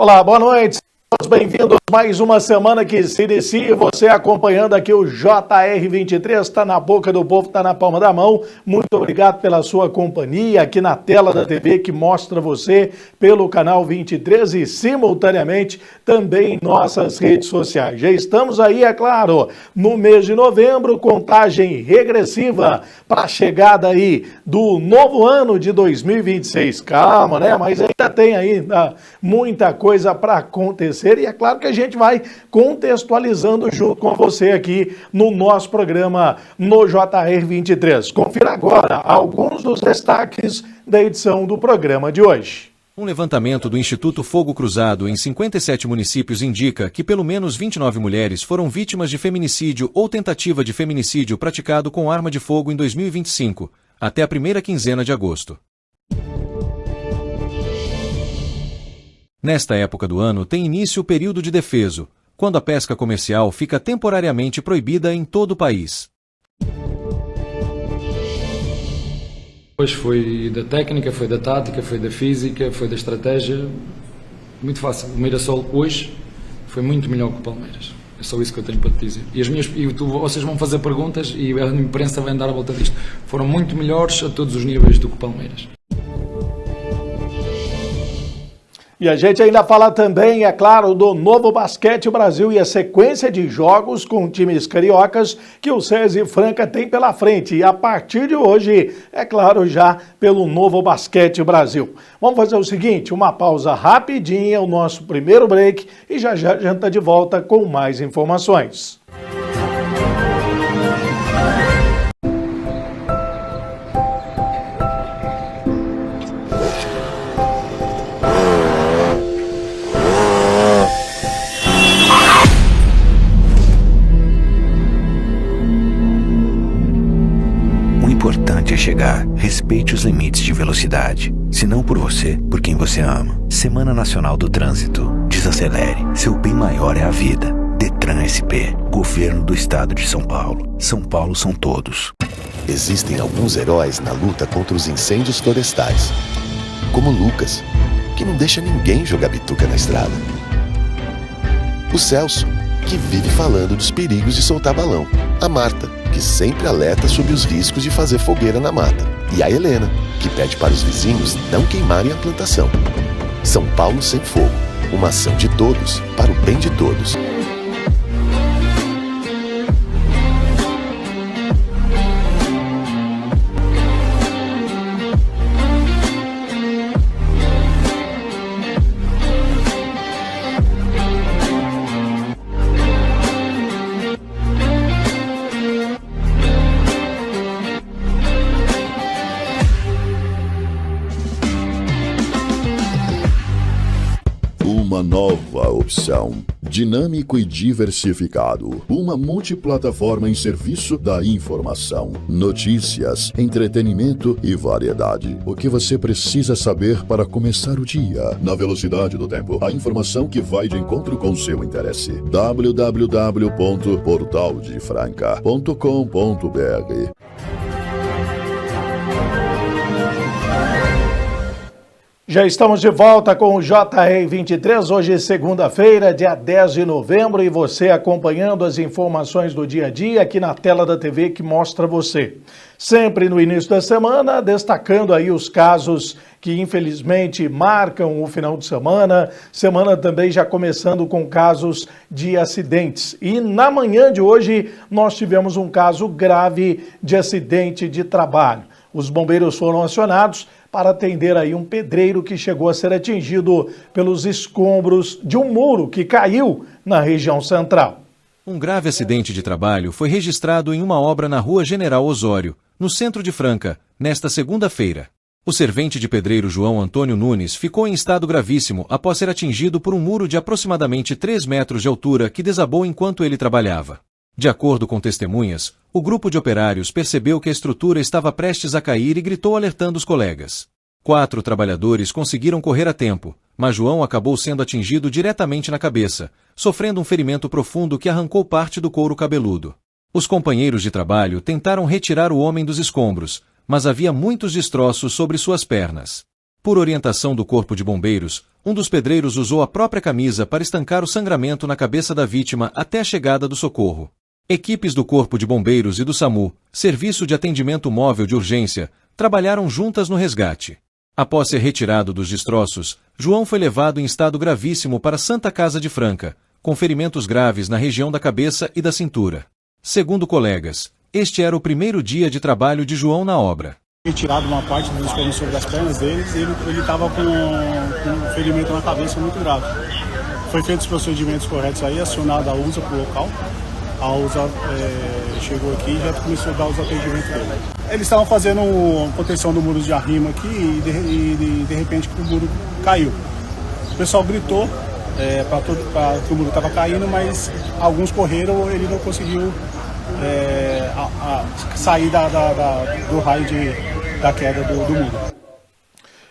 Olá, boa noite. Bem-vindos a mais uma semana que se inicia. Você acompanhando aqui o JR23, está na boca do povo, está na palma da mão. Muito obrigado pela sua companhia aqui na tela da TV que mostra você pelo canal 23 e simultaneamente também em nossas redes sociais. Já estamos aí, é claro, no mês de novembro, contagem regressiva para a chegada aí do novo ano de 2026. Calma, né? Mas ainda tem ainda muita coisa para acontecer. E é claro que a gente vai contextualizando junto com você aqui no nosso programa no JR23. Confira agora alguns dos destaques da edição do programa de hoje. Um levantamento do Instituto Fogo Cruzado em 57 municípios indica que pelo menos 29 mulheres foram vítimas de feminicídio ou tentativa de feminicídio praticado com arma de fogo em 2025, até a primeira quinzena de agosto. Nesta época do ano tem início o período de defeso, quando a pesca comercial fica temporariamente proibida em todo o país. Hoje foi da técnica, foi da tática, foi da física, foi da estratégia. Muito fácil. O Mirassol hoje foi muito melhor que o Palmeiras. É só isso que eu tenho para te dizer. Vocês vão fazer perguntas e a imprensa vai andar à volta disto. Foram muito melhores a todos os níveis do que o Palmeiras. E a gente ainda fala também, é claro, do Novo Basquete Brasil e a sequência de jogos com times cariocas que o César Franca tem pela frente. E a partir de hoje, é claro, já pelo Novo Basquete Brasil. Vamos fazer o seguinte, uma pausa rapidinha, o nosso primeiro break, e já a gente está de volta com mais informações. Chegar, respeite os limites de velocidade. Se não por você, por quem você ama. Semana Nacional do Trânsito. Desacelere. Seu bem maior é a vida. Detran SP. Governo do Estado de São Paulo. São Paulo são todos. Existem alguns heróis na luta contra os incêndios florestais. Como Lucas, que não deixa ninguém jogar bituca na estrada. O Celso, que vive falando dos perigos de soltar balão. A Marta, que sempre alerta sobre os riscos de fazer fogueira na mata. E a Helena, que pede para os vizinhos não queimarem a plantação. São Paulo Sem Fogo, uma ação de todos para o bem de todos. Uma nova opção, dinâmico e diversificado, uma multiplataforma em serviço da informação, notícias, entretenimento e variedade. O que você precisa saber para começar o dia, na velocidade do tempo, a informação que vai de encontro com seu interesse. www.portaldefranca.com.br. Já estamos de volta com o JR23, hoje é segunda-feira, dia 10 de novembro, e você acompanhando as informações do dia a dia aqui na tela da TV que mostra você. Sempre no início da semana, destacando aí os casos que infelizmente marcam o final de semana também já começando com casos de acidentes. E na manhã de hoje nós tivemos um caso grave de acidente de trabalho. Os bombeiros foram acionados para atender aí um pedreiro que chegou a ser atingido pelos escombros de um muro que caiu na região central. Um grave acidente de trabalho foi registrado em uma obra na Rua General Osório, no centro de Franca, nesta segunda-feira. O servente de pedreiro João Antônio Nunes ficou em estado gravíssimo após ser atingido por um muro de aproximadamente 3 metros de altura que desabou enquanto ele trabalhava. De acordo com testemunhas, o grupo de operários percebeu que a estrutura estava prestes a cair e gritou alertando os colegas. 4 trabalhadores conseguiram correr a tempo, mas João acabou sendo atingido diretamente na cabeça, sofrendo um ferimento profundo que arrancou parte do couro cabeludo. Os companheiros de trabalho tentaram retirar o homem dos escombros, mas havia muitos destroços sobre suas pernas. Por orientação do Corpo de Bombeiros, um dos pedreiros usou a própria camisa para estancar o sangramento na cabeça da vítima até a chegada do socorro. Equipes do Corpo de Bombeiros e do SAMU, Serviço de Atendimento Móvel de Urgência, trabalharam juntas no resgate. Após ser retirado dos destroços, João foi levado em estado gravíssimo para a Santa Casa de Franca, com ferimentos graves na região da cabeça e da cintura. Segundo colegas, este era o primeiro dia de trabalho de João na obra. Retirado uma parte dos escombros sobre as pernas deles, ele estava com um ferimento na cabeça muito grave. Foi feito os procedimentos corretos aí, acionada a USA para o local. A USA chegou aqui e já começou a dar os atendimentos dele. Eles estavam fazendo proteção do muro de arrimo aqui e de repente o muro caiu. O pessoal gritou para que o muro estava caindo, mas alguns correram, ele não conseguiu sair do raio da queda do muro.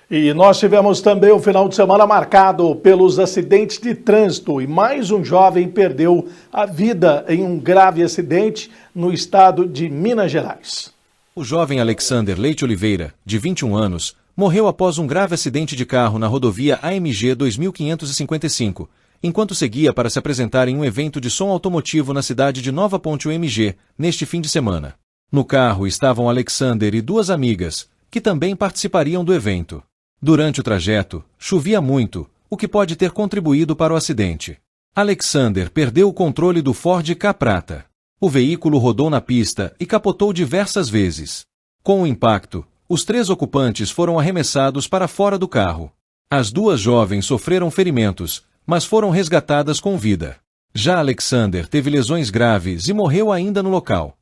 E nós tivemos também o final de semana marcado pelos acidentes de trânsito e mais um jovem perdeu a vida em um grave acidente no estado de Minas Gerais. O jovem Alexander Leite Oliveira, de 21 anos, morreu após um grave acidente de carro na rodovia AMG 2555, enquanto seguia para se apresentar em um evento de som automotivo na cidade de Nova Ponte UMG, neste fim de semana. No carro estavam Alexander e duas amigas, que também participariam do evento. Durante o trajeto, chovia muito, o que pode ter contribuído para o acidente. Alexander perdeu o controle do Ford Ka Prata. O veículo rodou na pista e capotou diversas vezes. Com o impacto, os 3 ocupantes foram arremessados para fora do carro. As duas jovens sofreram ferimentos, mas foram resgatadas com vida. Já Alexander teve lesões graves e morreu ainda no local.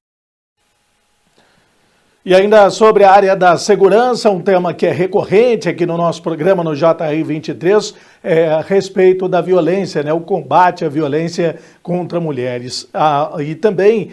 E ainda sobre a área da segurança, um tema que é recorrente aqui no nosso programa no JR 23, a respeito da violência, o combate à violência contra mulheres e também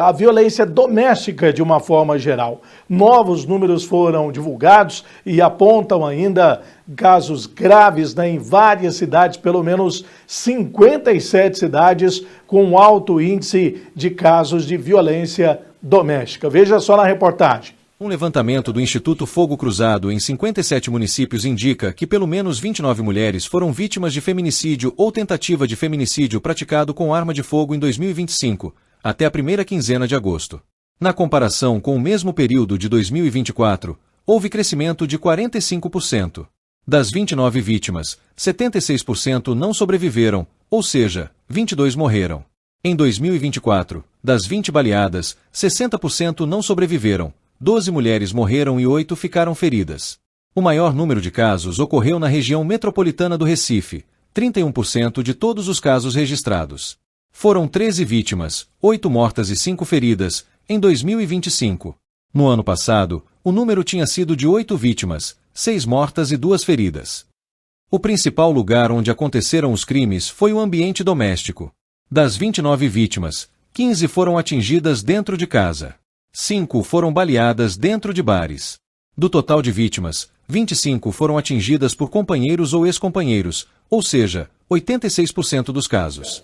a violência doméstica de uma forma geral. Novos números foram divulgados e apontam ainda casos graves em várias cidades, pelo menos 57 cidades com alto índice de casos de violência doméstica. Veja só na reportagem. Um levantamento do Instituto Fogo Cruzado em 57 municípios indica que pelo menos 29 mulheres foram vítimas de feminicídio ou tentativa de feminicídio praticado com arma de fogo em 2025, até a primeira quinzena de agosto. Na comparação com o mesmo período de 2024, houve crescimento de 45%. Das 29 vítimas, 76% não sobreviveram, ou seja, 22 morreram. Em 2024, das 20 baleadas, 60% não sobreviveram, 12 mulheres morreram e 8 ficaram feridas. O maior número de casos ocorreu na região metropolitana do Recife, 31% de todos os casos registrados. Foram 13 vítimas, 8 mortas e 5 feridas, em 2025. No ano passado, o número tinha sido de 8 vítimas, 6 mortas e 2 feridas. O principal lugar onde aconteceram os crimes foi o ambiente doméstico. Das 29 vítimas, 15 foram atingidas dentro de casa. 5 foram baleadas dentro de bares. Do total de vítimas, 25 foram atingidas por companheiros ou ex-companheiros, ou seja, 86% dos casos.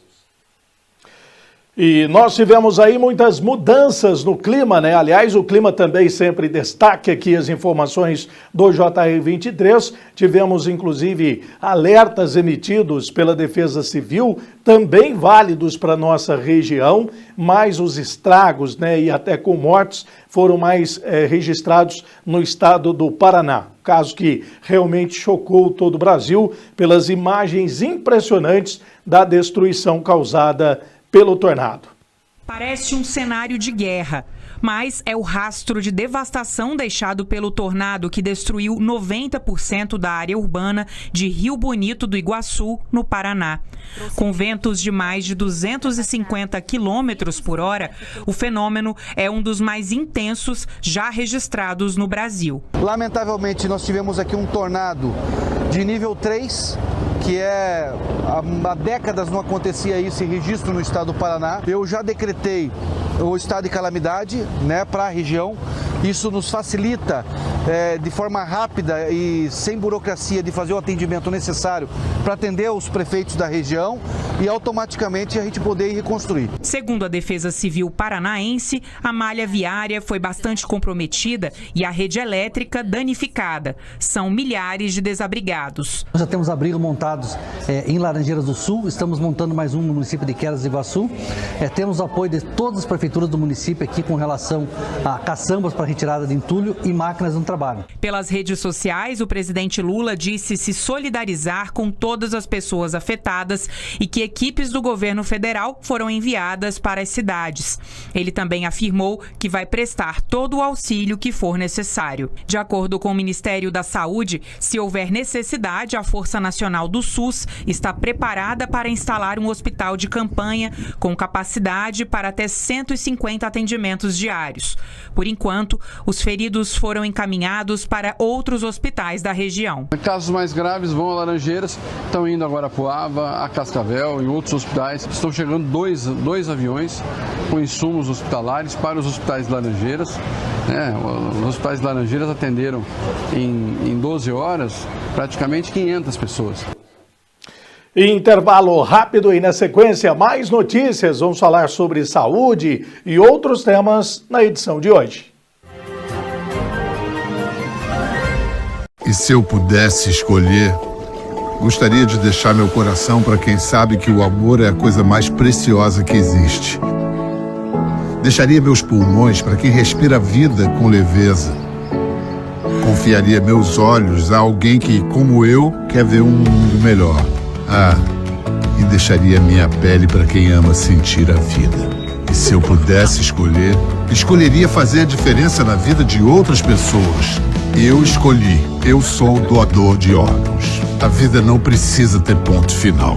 E nós tivemos aí muitas mudanças no clima, Aliás, o clima também sempre destaque aqui as informações do JR 23. Tivemos, inclusive, alertas emitidos pela Defesa Civil, também válidos para a nossa região, mas os estragos, e até com mortes, foram mais registrados no estado do Paraná. Caso que realmente chocou todo o Brasil pelas imagens impressionantes da destruição causada pelo tornado. Parece um cenário de guerra, mas é o rastro de devastação deixado pelo tornado que destruiu 90% da área urbana de Rio Bonito do Iguaçu, no Paraná. Com ventos de mais de 250 quilômetros por hora, o fenômeno é um dos mais intensos já registrados no Brasil. Lamentavelmente, nós tivemos aqui um tornado de nível 3, que há décadas não acontecia esse registro no estado do Paraná. Eu já decretei o estado de calamidade, para a região. Isso nos facilita de forma rápida e sem burocracia de fazer o atendimento necessário para atender os prefeitos da região e automaticamente a gente poder ir reconstruir. Segundo a Defesa Civil Paranaense, a malha viária foi bastante comprometida e a rede elétrica danificada. São milhares de desabrigados. Nós já temos abrigos montados em Laranjeiras do Sul, estamos montando mais um no município de Quedas do Iguaçu. Temos o apoio de todas as prefeituras do município aqui com relação a caçambas para retirada de entulho e máquinas no trabalho. Pelas redes sociais, o presidente Lula disse se solidarizar com todas as pessoas afetadas e que equipes do governo federal foram enviadas para as cidades. Ele também afirmou que vai prestar todo o auxílio que for necessário. De acordo com o Ministério da Saúde, se houver necessidade, a Força Nacional do SUS está preparada para instalar um hospital de campanha com capacidade para até 150 atendimentos diários. Por enquanto, os feridos foram encaminhados para outros hospitais da região. Casos mais graves vão a Laranjeiras, estão indo agora a Poava, a Cascavel e outros hospitais. Estão chegando dois aviões com insumos hospitalares para os hospitais de Laranjeiras. Os hospitais de Laranjeiras atenderam em 12 horas praticamente 500 pessoas. Intervalo rápido e na sequência mais notícias. Vamos falar sobre saúde e outros temas na edição de hoje. E se eu pudesse escolher, gostaria de deixar meu coração para quem sabe que o amor é a coisa mais preciosa que existe. Deixaria meus pulmões para quem respira a vida com leveza. Confiaria meus olhos a alguém que, como eu, quer ver um mundo melhor. E deixaria minha pele para quem ama sentir a vida. E se eu pudesse escolher, escolheria fazer a diferença na vida de outras pessoas. Eu escolhi. Eu sou doador de órgãos. A vida não precisa ter ponto final.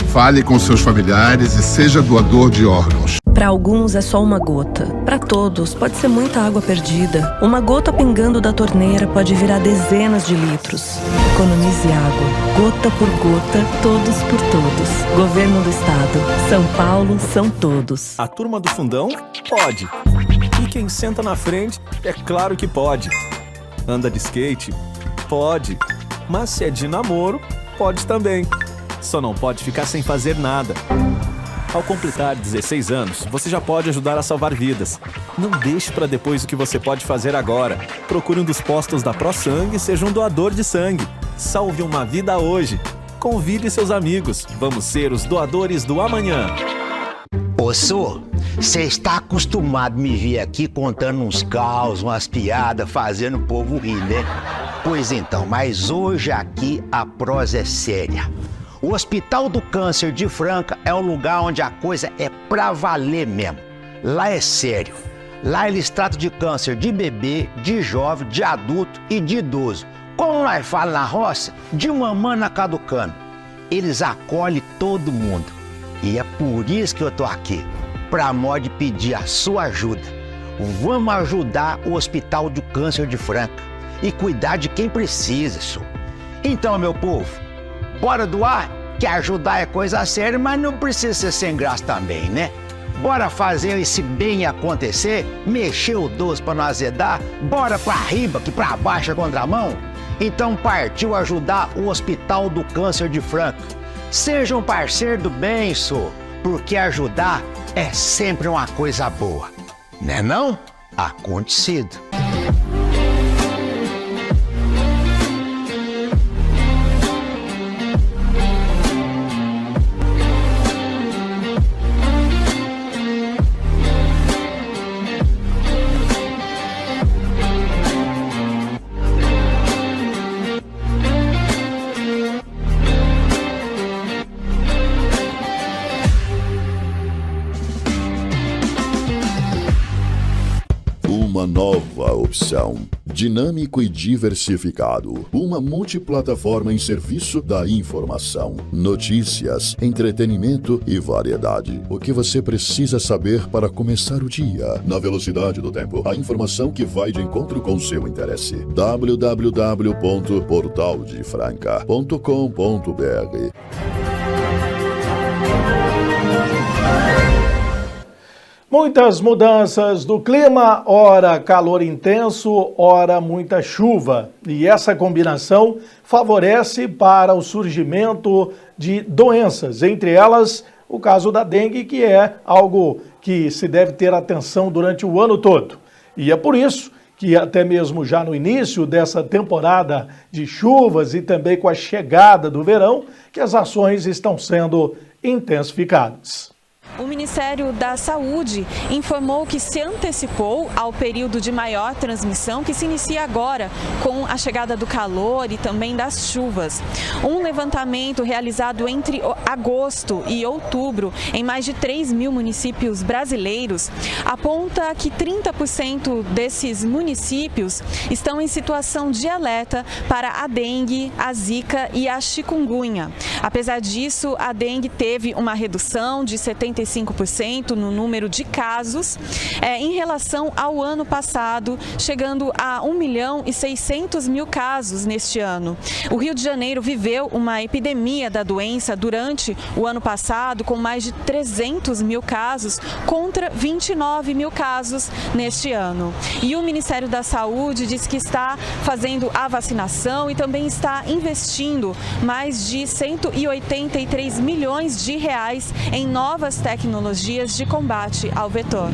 Fale com seus familiares e seja doador de órgãos. Para alguns é só uma gota. Para todos pode ser muita água perdida. Uma gota pingando da torneira pode virar dezenas de litros. Economize água. Gota por gota, todos por todos. Governo do Estado. São Paulo são todos. A turma do fundão pode. E quem senta na frente, é claro que pode. Anda de skate? Pode. Mas se é de namoro, pode também. Só não pode ficar sem fazer nada. Ao completar 16 anos, você já pode ajudar a salvar vidas. Não deixe para depois o que você pode fazer agora. Procure um dos postos da ProSangue e seja um doador de sangue. Salve uma vida hoje. Convide seus amigos. Vamos ser os doadores do amanhã. Ô, Sô, você está acostumado a me ver aqui contando uns caos, umas piadas, fazendo o povo rir, né? Pois então, mas hoje aqui a prosa é séria. O Hospital do Câncer de Franca é um lugar onde a coisa é pra valer mesmo. Lá é sério. Lá eles tratam de câncer de bebê, de jovem, de adulto e de idoso. Como nós falamos na roça, de mamãe caducando. Eles acolhem todo mundo. E é por isso que eu tô aqui, pra modo de pedir a sua ajuda. Vamos ajudar o Hospital do Câncer de Franca e cuidar de quem precisa, senhor. Então, meu povo, bora doar, que ajudar é coisa séria, mas não precisa ser sem graça também, né? Bora fazer esse bem acontecer, mexer o doce pra não azedar, bora pra riba, que pra baixo é contramão. Então partiu ajudar o Hospital do Câncer de Franca. Seja um parceiro do bem, sô, porque ajudar é sempre uma coisa boa. Né não? Acontecido. Uma nova opção. Dinâmico e diversificado. Uma multiplataforma em serviço da informação, notícias, entretenimento e variedade. O que você precisa saber para começar o dia. Na velocidade do tempo. A informação que vai de encontro com seu interesse. www.portaldefranca.com.br. Muitas mudanças do clima, ora calor intenso, ora muita chuva. E essa combinação favorece para o surgimento de doenças, entre elas o caso da dengue, que é algo que se deve ter atenção durante o ano todo. E é por isso que até mesmo já no início dessa temporada de chuvas e também com a chegada do verão, que as ações estão sendo intensificadas. O Ministério da Saúde informou que se antecipou ao período de maior transmissão que se inicia agora com a chegada do calor e também das chuvas. Um levantamento realizado entre agosto e outubro em mais de 3 mil municípios brasileiros aponta que 30% desses municípios estão em situação de alerta para a dengue, a zika e a chikungunya. Apesar disso, a dengue teve uma redução de 75% no número de casos em relação ao ano passado, chegando a 1.600.000 casos neste ano. O Rio de Janeiro viveu uma epidemia da doença durante o ano passado, com mais de 300.000 casos contra 29.000 casos neste ano. E o Ministério da Saúde diz que está fazendo a vacinação e também está investindo mais de 183 milhões de reais em novas tecnologias de combate ao vetor.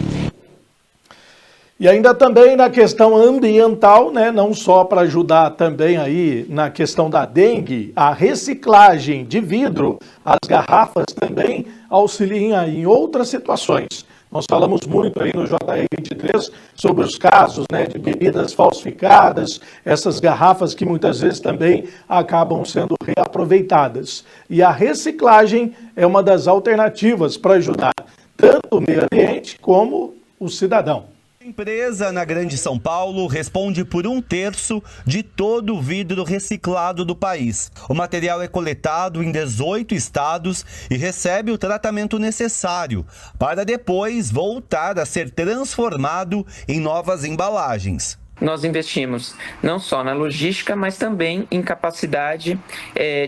E ainda também na questão ambiental, né, não só para ajudar também aí na questão da dengue, a reciclagem de vidro, as garrafas também auxiliam aí em outras situações. Nós falamos muito aí no JR23 sobre os casos, né, de bebidas falsificadas, essas garrafas que muitas vezes também acabam sendo reaproveitadas. E a reciclagem é uma das alternativas para ajudar tanto o meio ambiente como o cidadão. A empresa na Grande São Paulo responde por 1/3 de todo o vidro reciclado do país. O material é coletado em 18 estados e recebe o tratamento necessário para depois voltar a ser transformado em novas embalagens. Nós investimos não só na logística, mas também em capacidade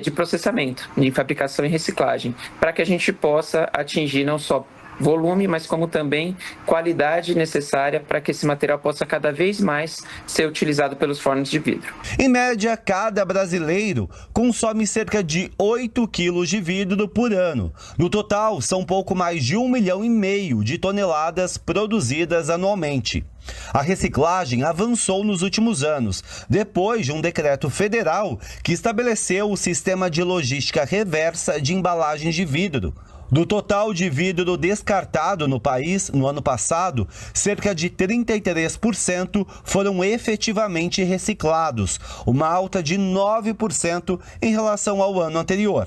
de processamento, de fabricação e reciclagem, para que a gente possa atingir não só volume, mas como também qualidade necessária para que esse material possa cada vez mais ser utilizado pelos fornos de vidro. Em média, cada brasileiro consome cerca de 8 quilos de vidro por ano. No total, são pouco mais de 1,5 milhão de toneladas produzidas anualmente. A reciclagem avançou nos últimos anos, depois de um decreto federal que estabeleceu o sistema de logística reversa de embalagens de vidro. Do total de vidro descartado no país, no ano passado, cerca de 33% foram efetivamente reciclados, uma alta de 9% em relação ao ano anterior.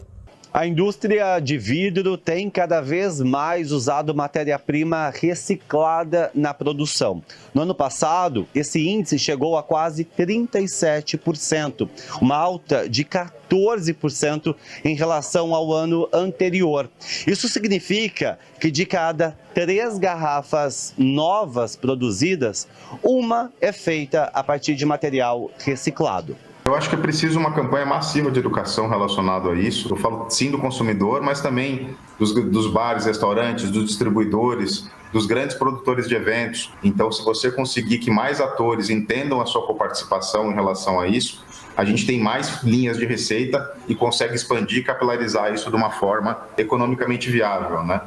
A indústria de vidro tem cada vez mais usado matéria-prima reciclada na produção. No ano passado, esse índice chegou a quase 37%, uma alta de 14% em relação ao ano anterior. Isso significa que de cada 3 garrafas novas produzidas, uma é feita a partir de material reciclado. Eu acho que é preciso uma campanha massiva de educação relacionada a isso. Eu falo sim do consumidor, mas também dos bares, restaurantes, dos distribuidores, dos grandes produtores de eventos. Então, se você conseguir que mais atores entendam a sua coparticipação em relação a isso, a gente tem mais linhas de receita e consegue expandir e capilarizar isso de uma forma economicamente viável, né?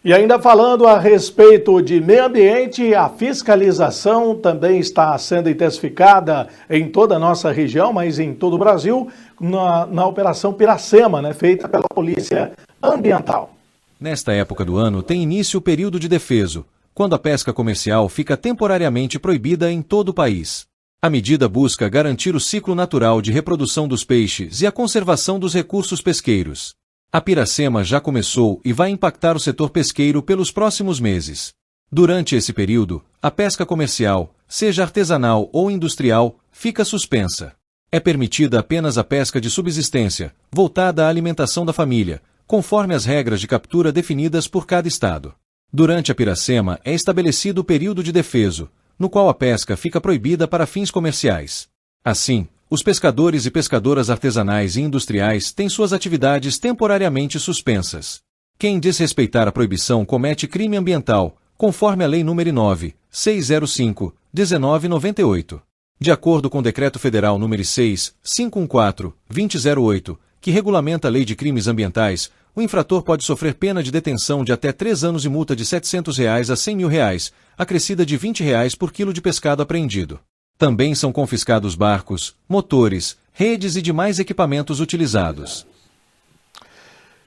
E ainda falando a respeito de meio ambiente, a fiscalização também está sendo intensificada em toda a nossa região, mas em todo o Brasil, na Operação Piracema, né, feita pela Polícia Ambiental. Nesta época do ano tem início o período de defeso, quando a pesca comercial fica temporariamente proibida em todo o país. A medida busca garantir o ciclo natural de reprodução dos peixes e a conservação dos recursos pesqueiros. A Piracema já começou e vai impactar o setor pesqueiro pelos próximos meses. Durante esse período, a pesca comercial, seja artesanal ou industrial, fica suspensa. É permitida apenas a pesca de subsistência, voltada à alimentação da família, conforme as regras de captura definidas por cada estado. Durante a Piracema é estabelecido o período de defeso, no qual a pesca fica proibida para fins comerciais. Assim, os pescadores e pescadoras artesanais e industriais têm suas atividades temporariamente suspensas. Quem desrespeitar a proibição comete crime ambiental, conforme a Lei nº 9.605/1998. De acordo com o Decreto Federal nº 6.514/2008, que regulamenta a Lei de Crimes Ambientais, o infrator pode sofrer pena de detenção de até 3 anos e multa de R$ 700 a R$ 100.000, acrescida de R$ 20 por quilo de pescado apreendido. Também são confiscados barcos, motores, redes e demais equipamentos utilizados.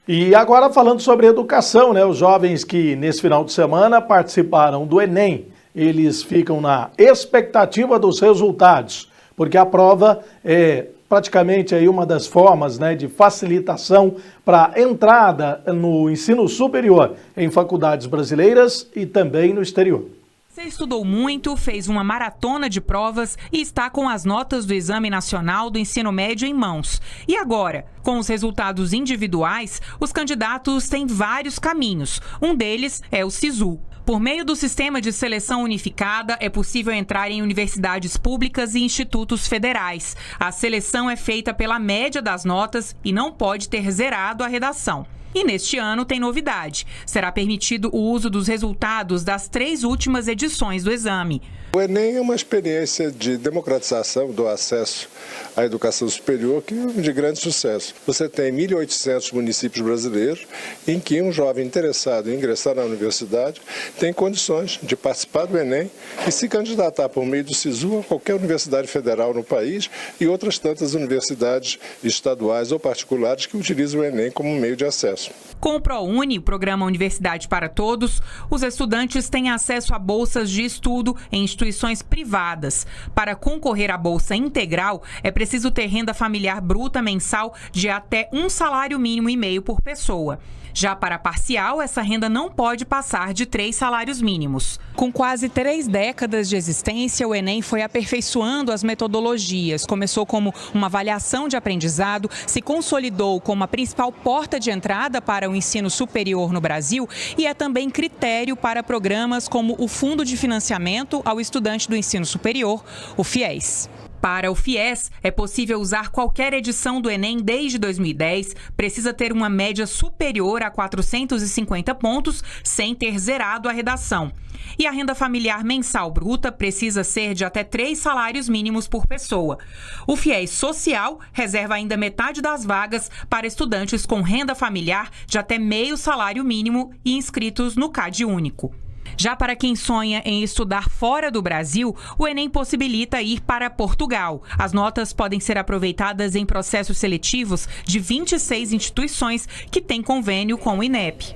E agora falando sobre educação, né? Os jovens que nesse final de semana participaram do Enem, eles ficam na expectativa dos resultados, porque a prova é praticamente aí uma das formas, né, de facilitação para entrada no ensino superior em faculdades brasileiras e também no exterior. Você estudou muito, fez uma maratona de provas e está com as notas do Exame Nacional do Ensino Médio em mãos. E agora? Com os resultados individuais, os candidatos têm vários caminhos. Um deles é o SISU. Por meio do Sistema de Seleção Unificada, é possível entrar em universidades públicas e institutos federais. A seleção é feita pela média das notas e não pode ter zerado a redação. E neste ano tem novidade. Será permitido o uso dos resultados das 3 últimas edições do exame. O Enem é uma experiência de democratização do acesso à educação superior que é de grande sucesso. Você tem 1.800 municípios brasileiros em que um jovem interessado em ingressar na universidade tem condições de participar do Enem e se candidatar por meio do SISU a qualquer universidade federal no país e outras tantas universidades estaduais ou particulares que utilizam o Enem como meio de acesso. Com o ProUni, o Programa Universidade para Todos, os estudantes têm acesso a bolsas de estudo em instituições privadas. Para concorrer à bolsa integral, é preciso ter renda familiar bruta mensal de até 1,5 salário mínimo por pessoa. Já para parcial, essa renda não pode passar de 3 salários mínimos. Com quase 3 décadas de existência, o Enem foi aperfeiçoando as metodologias. Começou como uma avaliação de aprendizado, se consolidou como a principal porta de entrada para o ensino superior no Brasil e é também critério para programas como o Fundo de Financiamento ao Estudante do Ensino Superior, o FIES. Para o FIES, é possível usar qualquer edição do Enem desde 2010, precisa ter uma média superior a 450 pontos, sem ter zerado a redação. E a renda familiar mensal bruta precisa ser de até 3 salários mínimos por pessoa. O FIES Social reserva ainda metade das vagas para estudantes com renda familiar de até meio salário mínimo e inscritos no CAD Único. Já para quem sonha em estudar fora do Brasil, o Enem possibilita ir para Portugal. As notas podem ser aproveitadas em processos seletivos de 26 instituições que têm convênio com o INEP.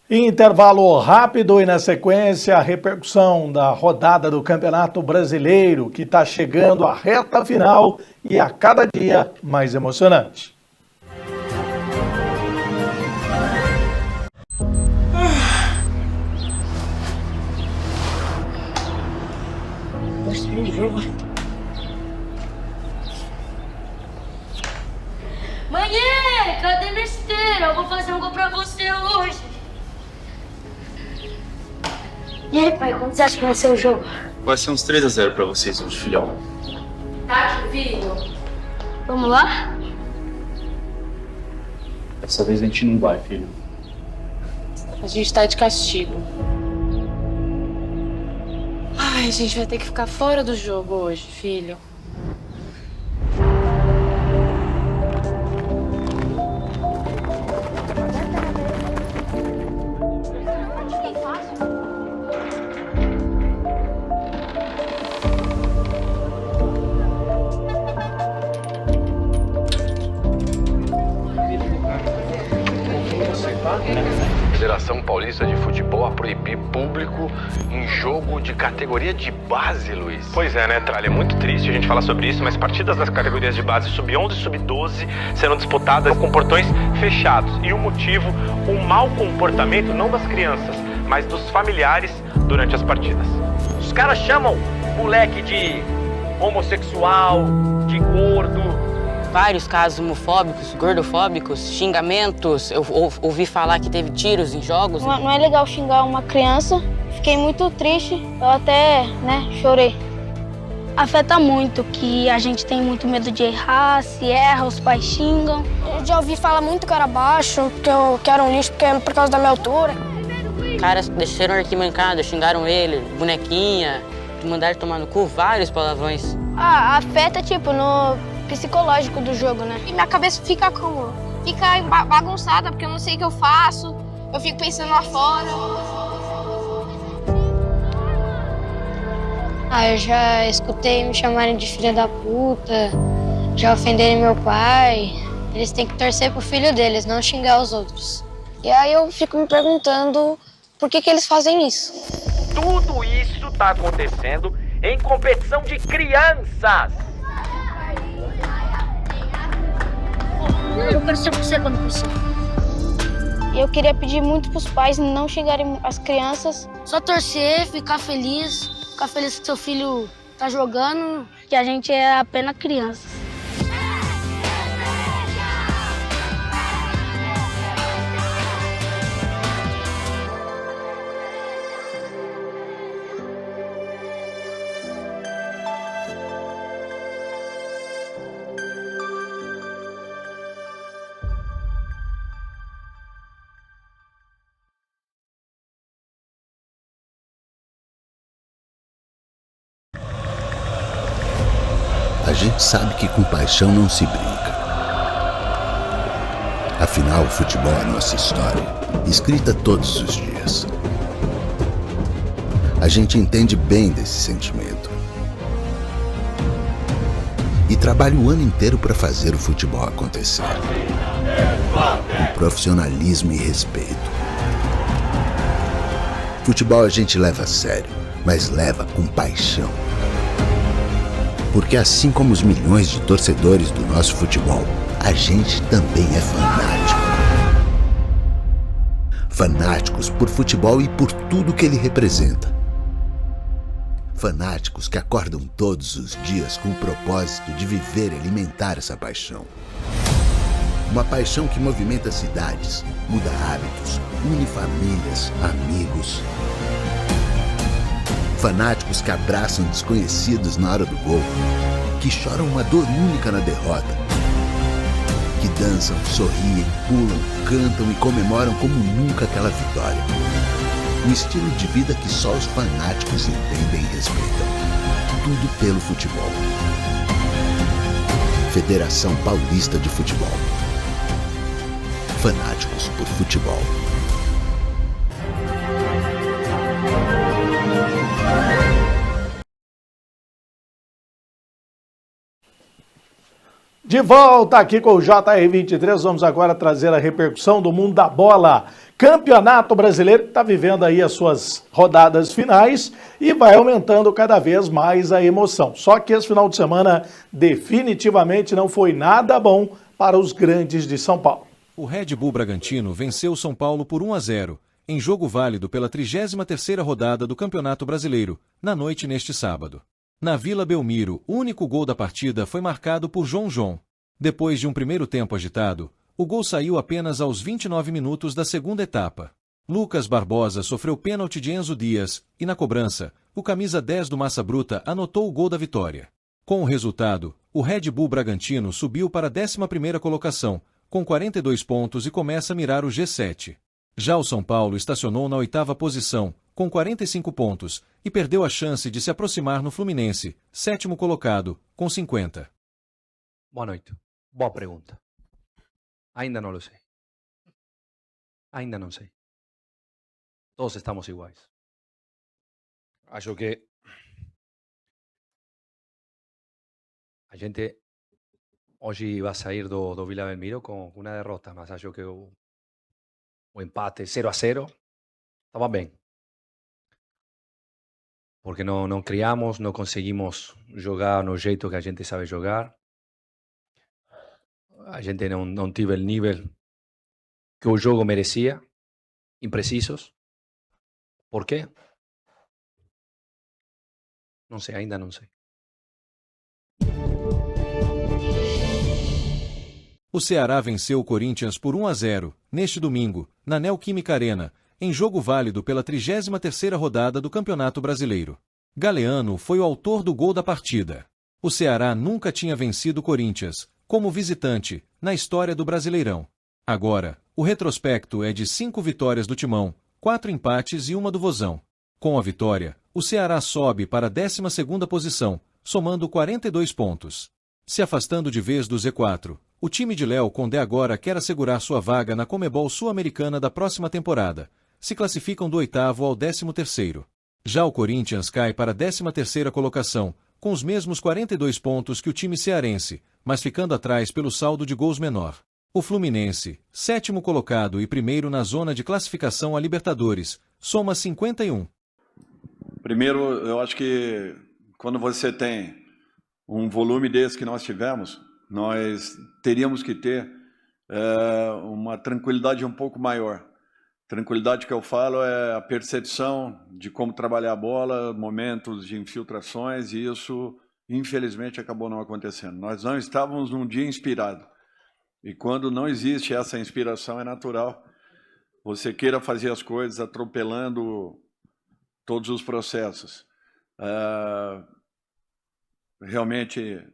Intervalo rápido e na sequência a repercussão da rodada do Campeonato Brasileiro, que está chegando à reta final e a cada dia mais emocionante. Mãe, cadê minha esteira? Eu vou fazer um gol pra você hoje. E aí, pai, como você acha que vai ser o jogo? Vai ser uns 3-0 pra vocês hoje, filhão. Tá, filho. Vamos lá? Dessa vez a gente não vai, filho. A gente tá de castigo. Ai, a gente vai ter que ficar fora do jogo hoje, filho. Federação Paulista de Futebol a proibir público em jogo de categoria de base, Luiz. Pois é, né, Tralha? É muito triste a gente falar sobre isso, mas partidas das categorias de base sub-11 e sub-12 serão disputadas com portões fechados. E o motivo, o mau comportamento não das crianças, mas dos familiares durante as partidas. Os caras chamam moleque de homossexual, de gordo. Vários casos homofóbicos, gordofóbicos, xingamentos. Eu ouvi falar que teve tiros em jogos. Não é legal xingar uma criança. Fiquei muito triste. Eu até, chorei. Afeta muito, que a gente tem muito medo de errar, se erra, os pais xingam. Eu já ouvi falar muito que eu era baixo, que eu era um lixo por causa da minha altura. Caras desceram arquibancada, xingaram ele, bonequinha, mandaram tomar no cu, vários palavrões. Afeta, no psicológico do jogo, né? E minha cabeça fica como? Fica bagunçada, porque eu não sei o que eu faço, eu fico pensando lá fora. Eu já escutei me chamarem de filha da puta, já ofenderem meu pai. Eles têm que torcer pro filho deles, não xingar os outros. E aí eu fico me perguntando por que eles fazem isso. Tudo isso tá acontecendo em competição de crianças. Eu quero ser você quando crescer. E eu queria pedir muito pros pais não xingarem as crianças. Só torcer, ficar feliz que seu filho tá jogando, que a gente é apenas criança. A gente sabe que com paixão não se brinca. Afinal, o futebol é nossa história, escrita todos os dias. A gente entende bem desse sentimento. E trabalha o ano inteiro para fazer o futebol acontecer. Com profissionalismo e respeito. Futebol a gente leva a sério, mas leva com paixão. Porque assim como os milhões de torcedores do nosso futebol, a gente também é fanático. Fanáticos por futebol e por tudo que ele representa. Fanáticos que acordam todos os dias com o propósito de viver e alimentar essa paixão. Uma paixão que movimenta cidades, muda hábitos, une famílias, amigos. Fanáticos que abraçam desconhecidos na hora do gol, que choram uma dor única na derrota, que dançam, sorriem, pulam, cantam e comemoram como nunca aquela vitória. Um estilo de vida que só os fanáticos entendem e respeitam. Tudo pelo futebol. Federação Paulista de Futebol. Fanáticos por futebol. De volta aqui com o JR23, vamos agora trazer a repercussão do mundo da bola. Campeonato Brasileiro que está vivendo aí as suas rodadas finais e vai aumentando cada vez mais a emoção. Só que esse final de semana definitivamente não foi nada bom para os grandes de São Paulo. O Red Bull Bragantino venceu o São Paulo por 1-0, em jogo válido pela 33ª rodada do Campeonato Brasileiro, na noite neste sábado. Na Vila Belmiro, o único gol da partida foi marcado por João. Depois de um primeiro tempo agitado, o gol saiu apenas aos 29 minutos da segunda etapa. Lucas Barbosa sofreu pênalti de Enzo Dias e, na cobrança, o camisa 10 do Massa Bruta anotou o gol da vitória. Com o resultado, o Red Bull Bragantino subiu para a 11ª colocação, com 42 pontos e começa a mirar o G7. Já o São Paulo estacionou na 8ª posição, com 45 pontos, e perdeu a chance de se aproximar no Fluminense, 7º colocado, com 50. Boa noite. Boa pergunta. Ainda não lo sei. Ainda não sei. Todos estamos iguais. Acho que a gente hoje vai sair do Vila Belmiro com uma derrota, mas acho que o empate 0-0 estava bem. Porque não criamos, não conseguimos jogar no jeito que a gente sabe jogar. A gente não teve o nível que o jogo merecia, imprecisos. Por quê? Não sei, ainda não sei. O Ceará venceu o Corinthians por 1-0, neste domingo, na Neoquímica Arena, em jogo válido pela 33ª rodada do Campeonato Brasileiro. Galeano foi o autor do gol da partida. O Ceará nunca tinha vencido o Corinthians, como visitante, na história do Brasileirão. Agora, o retrospecto é de 5 vitórias do Timão, 4 empates e 1 do Vozão. Com a vitória, o Ceará sobe para a 12ª posição, somando 42 pontos. Se afastando de vez do Z4, o time de Léo Condé agora quer assegurar sua vaga na Conmebol Sul-Americana da próxima temporada. Se classificam do 8º ao 13º. Já o Corinthians cai para a 13ª colocação, com os mesmos 42 pontos que o time cearense, mas ficando atrás pelo saldo de gols menor. O Fluminense, 7º colocado e primeiro na zona de classificação a Libertadores, soma 51. Primeiro, eu acho que quando você tem um volume desse que nós tivemos, nós teríamos que ter uma tranquilidade um pouco maior. Tranquilidade que eu falo é a percepção de como trabalhar a bola, momentos de infiltrações, e isso, infelizmente, acabou não acontecendo. Nós não estávamos num dia inspirado. E quando não existe essa inspiração, é natural você queira fazer as coisas atropelando todos os processos. Realmente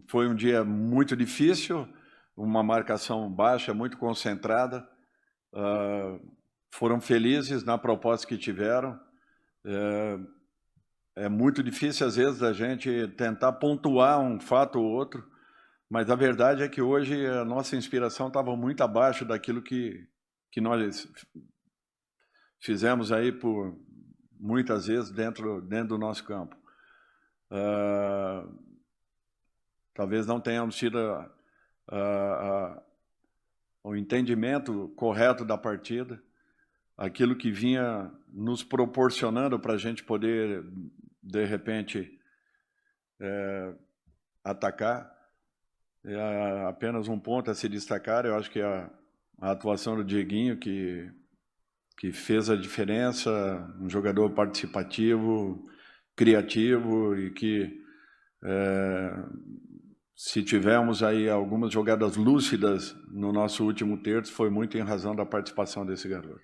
foi um dia muito difícil, uma marcação baixa, muito concentrada. Foram felizes na proposta que tiveram. É muito difícil, às vezes, a gente tentar pontuar um fato ou outro, mas a verdade é que hoje a nossa inspiração estava muito abaixo daquilo que nós fizemos aí por muitas vezes dentro do nosso campo. Talvez não tenhamos tido o entendimento correto da partida, aquilo que vinha nos proporcionando para a gente poder, de repente, atacar. Apenas um ponto a se destacar, eu acho que a atuação do Dieguinho, que fez a diferença, um jogador participativo, criativo, e que se tivermos aí algumas jogadas lúcidas no nosso último terço, foi muito em razão da participação desse garoto.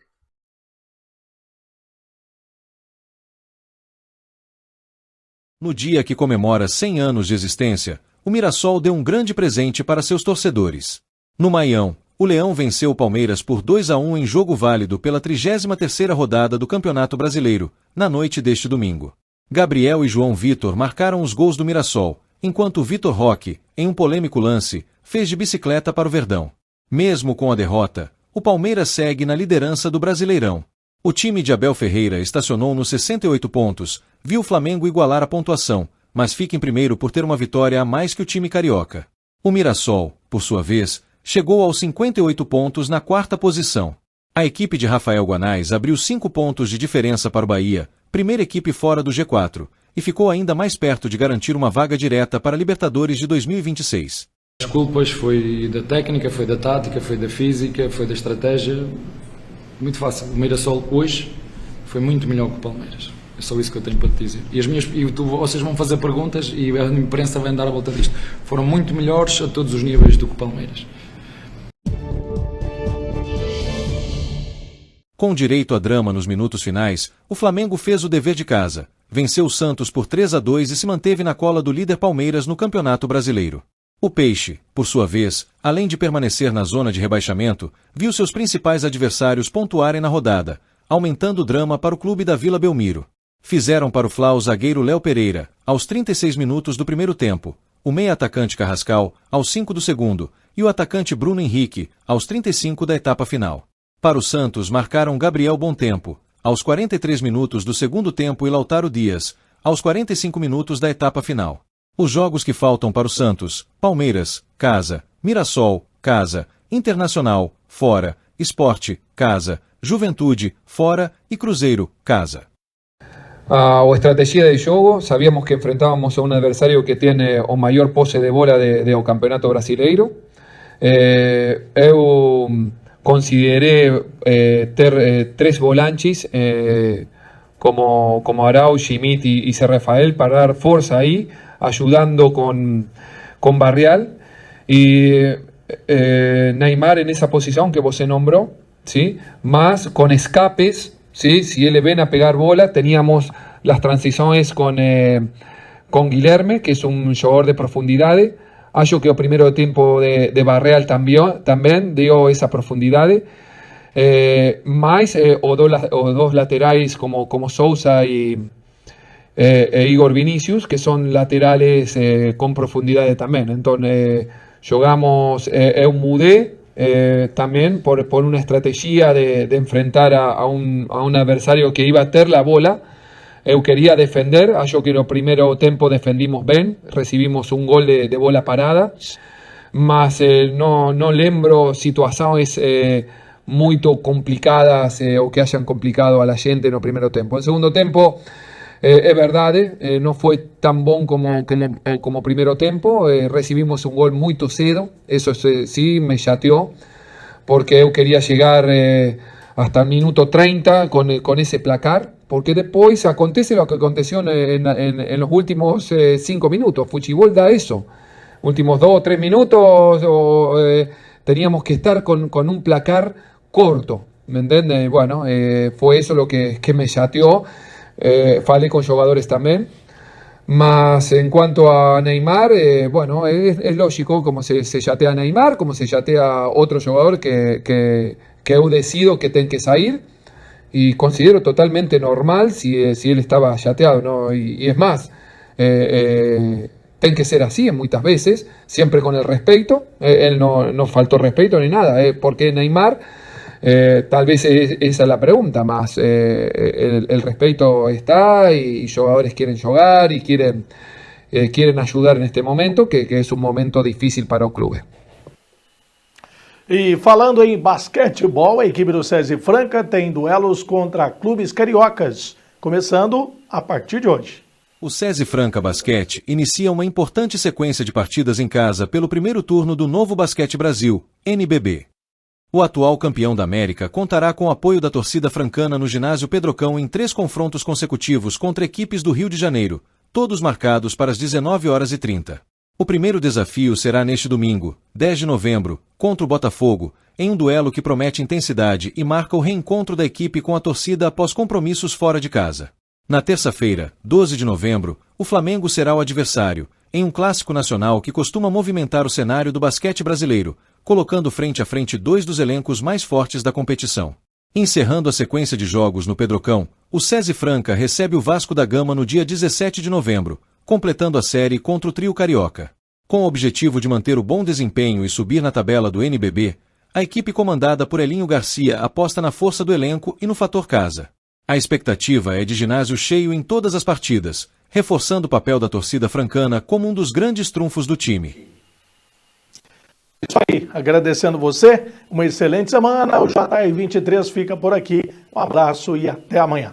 No dia que comemora 100 anos de existência, o Mirassol deu um grande presente para seus torcedores. No Maião, o Leão venceu o Palmeiras por 2-1 em jogo válido pela 33ª rodada do Campeonato Brasileiro, na noite deste domingo. Gabriel e João Vitor marcaram os gols do Mirassol, enquanto Vitor Roque, em um polêmico lance, fez de bicicleta para o Verdão. Mesmo com a derrota, o Palmeiras segue na liderança do Brasileirão. O time de Abel Ferreira estacionou nos 68 pontos, viu o Flamengo igualar a pontuação, mas fica em primeiro por ter uma vitória a mais que o time carioca. O Mirassol, por sua vez, chegou aos 58 pontos na 4ª posição. A equipe de Rafael Guanais abriu 5 pontos de diferença para o Bahia, primeira equipe fora do G4, e ficou ainda mais perto de garantir uma vaga direta para a Libertadores de 2026. As culpas foi da técnica, foi da tática, foi da física, foi da estratégia. Muito fácil. O Mirassol hoje foi muito melhor que o Palmeiras. É só isso que eu tenho para te dizer. Vocês vão fazer perguntas e a imprensa vai dar a volta disto. Foram muito melhores a todos os níveis do que o Palmeiras. Com direito a drama nos minutos finais, o Flamengo fez o dever de casa, venceu o Santos por 3-2 e se manteve na cola do líder Palmeiras no Campeonato Brasileiro. O Peixe, por sua vez, além de permanecer na zona de rebaixamento, viu seus principais adversários pontuarem na rodada, aumentando o drama para o clube da Vila Belmiro. Fizeram para o Fla o zagueiro Léo Pereira, aos 36 minutos do primeiro tempo, o meia-atacante Carrascal, aos 5 do segundo, e o atacante Bruno Henrique, aos 35 da etapa final. Para o Santos marcaram Gabriel Bontempo, aos 43 minutos do segundo tempo, e Lautaro Dias, aos 45 minutos da etapa final. Os jogos que faltam para o Santos: Palmeiras, casa; Mirassol, casa; Internacional, fora; Sport, casa; Juventude, fora; e Cruzeiro, casa. A estrategia de jogo, sabíamos que enfrentábamos a um adversário que tem o maior posse de bola do Campeonato Brasileiro. Eu considerei ter 3 volantes como Arau, Schmidt y Zé Rafael para dar fuerza ahí, ayudando con Barrial, y Neymar en esa posición que vos se nombró, ¿sí? Más con escapes, ¿sí? Si él ven a pegar bola, teníamos las transiciones con Guilherme, que es un jugador de profundidad. Acho que el primer tiempo de Barreal también dio esa profundidad. Más o dos laterales como Sousa e Igor Vinicius, que son laterales con profundidad también. Entonces jugamos, eu mudé también por una estrategia de enfrentar a un adversario que iba a tener la bola. Eu quería defender, acho que el primer tiempo defendimos bien, recibimos un gol de bola parada, mas no lembro situaciones muy complicadas o que hayan complicado a la gente en el primer tiempo. En el segundo tiempo, es verdad, no fue tan bon como primer tiempo, recibimos un gol muy cedo, eso sí me chateó, porque eu quería llegar hasta el minuto 30 con ese placar, porque después acontece lo que aconteció en los últimos 5 minutos. Fuchibol da eso. Últimos 2 o 3 minutos teníamos que estar con un placar corto, ¿me entiendes? Bueno, fue eso lo que me chateó. Falé con jugadores también. Más en cuanto a Neymar, bueno, es lógico como se chatea a Neymar, como se chatea a otro jugador que eu decido que tiene que salir. Y considero totalmente normal si él estaba chateado, ¿no? Y es más, tiene que ser así muchas veces, siempre con el respeto. Él no faltó respeto ni nada, porque Neymar, tal vez esa es la pregunta, más el respeto está y jugadores quieren jugar y quieren ayudar en este momento, que es un momento difícil para un club. E falando em basquetebol, a equipe do SESI Franca tem duelos contra clubes cariocas, começando a partir de hoje. O SESI Franca Basquete inicia uma importante sequência de partidas em casa pelo primeiro turno do Novo Basquete Brasil, NBB. O atual campeão da América contará com o apoio da torcida francana no ginásio Pedrocão em 3 confrontos consecutivos contra equipes do Rio de Janeiro, todos marcados para as 19h30. O primeiro desafio será neste domingo, 10 de novembro, contra o Botafogo, em um duelo que promete intensidade e marca o reencontro da equipe com a torcida após compromissos fora de casa. Na terça-feira, 12 de novembro, o Flamengo será o adversário, em um clássico nacional que costuma movimentar o cenário do basquete brasileiro, colocando frente a frente 2 dos elencos mais fortes da competição. Encerrando a sequência de jogos no Pedrocão, o SESI Franca recebe o Vasco da Gama no dia 17 de novembro, completando a série contra o trio carioca. Com o objetivo de manter o bom desempenho e subir na tabela do NBB, a equipe comandada por Elinho Garcia aposta na força do elenco e no fator casa. A expectativa é de ginásio cheio em todas as partidas, reforçando o papel da torcida francana como um dos grandes trunfos do time. Isso aí, agradecendo você, uma excelente semana, o JR23 fica por aqui, um abraço e até amanhã.